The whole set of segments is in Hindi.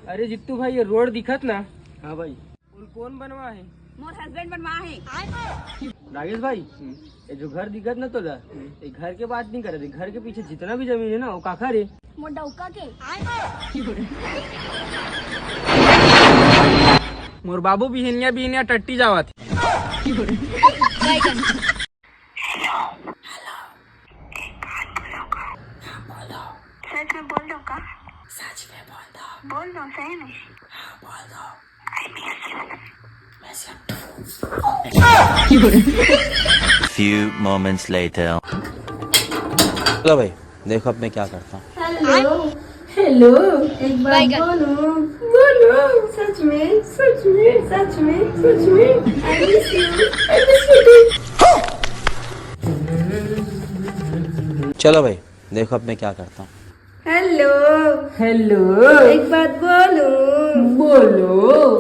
अरे जित्तू भाई, ये रोड दिखत ना? हाँ भाई। पुल कौन बनवा है? मोर हस्बैंड बनवा है। नागेश भाई, ये जो घर दिखत ना तोला, ये घर के बात नहीं कर रहे, घर के पीछे जितना भी जमीन है ना वो काखा रे? मोर डौका के। मोर बाबू बिहनिया टट्टी जावत। सच में बोल दो का? सच में बोल दो सही में। हाँ बोल दो। Few moments later. चलो भाई, देखो अब मैं क्या करता हूँ। हेलो, एक बार बोलो, सच में I miss you too। चलो भाई, देखो अब मैं क्या करता हूँ। हेलो, एक बात बोलो,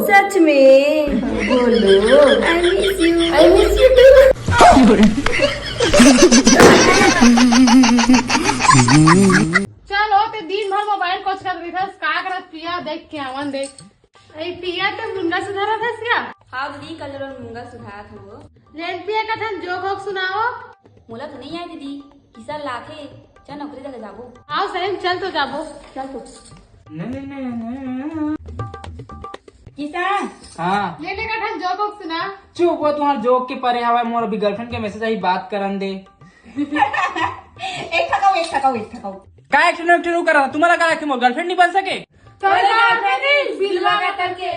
सच में बोलो, I miss you too। चलो ते दिन भर मोबाइल कोच कर रही था, का करत पिया देख के आवन देख। ए पिया तो मुंगा सुधारा था सिया। हाँ दीदी, कल जरूर मुंगा सुधारा था वो। लेन पिया का था जोक होक सुनाओ। मोला तो नहीं आई दीदी, किसान लाखे चल नौकरी तक जाबो। आओ सही चल तो जाबो। चल तो नहीं। किसान हाँ लेने का था जोक होक सुना। चुप वो तुम्हारे जोक के परे हवा। मोर अभी गर्लफ्रेंड के मैसेज आई, बात करन दे। एक थकाओ। का एक्शन करा? तुम्हारा का मोर गर्लफ्रेंड नहीं बन सके? बिलवा का करके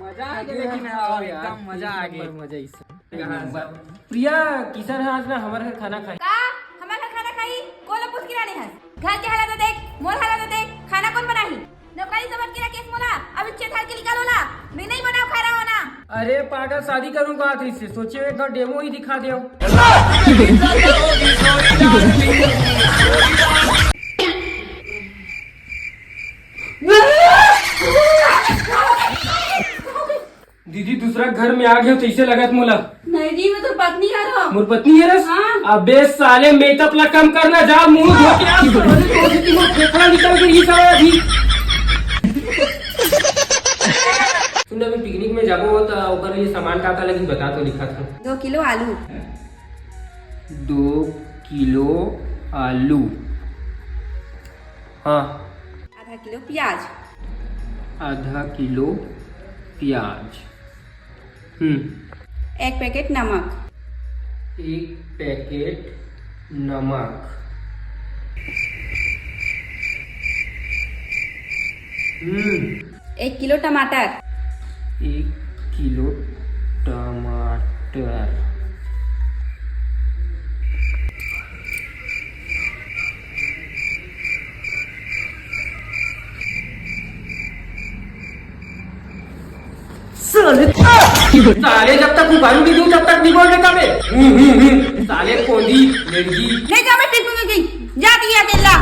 मजा आ गया, लेकिन एकदम मजा आ गया। प्रिया किशन है आज ना हमारे घर खाना खाए। का हमारा खाना खाई कोला पूछ गिरानी है। घर के हालत देख, मोर हालत देख, खाना कौन बनाही? नौकरी समझ के केस मोला अब इच्छे थाल के निकालो ना, मैं नहीं बनाओ खा रहा हो ना। अरे पागल, शादी करूंगा तो इससे सोचे एक बार डेमो ही दिखा दे। दीदी दूसरा घर में आ गया तो इसे लगा मोला। नहीं दी, मैं तो पत्नी है रो। मोर पत्नी है रस। अबे साले मेकअप ला कम करना, जा मुंह धो के आ। फेफड़ा निकल गई सब अभी। तुम अभी पिकनिक में जाबो तो ओकर लिए सामान का लगी बता तो लिखा था। 2 किलो आलू, 2 किलो आलू, हाँ। आधा किलो प्याज, आधा किलो प्याज, 1 पैकेट नमक, 1 पैकेट नमक, 1 किलो टमाटर, 1 किलो टमाटर, साले जब तक उबालू नहीं दूं तब तक नहीं बोलने का बे। साले कोंदी लड़की। नहीं जा, मैं टिफिन में गई, जा दिया अकेला।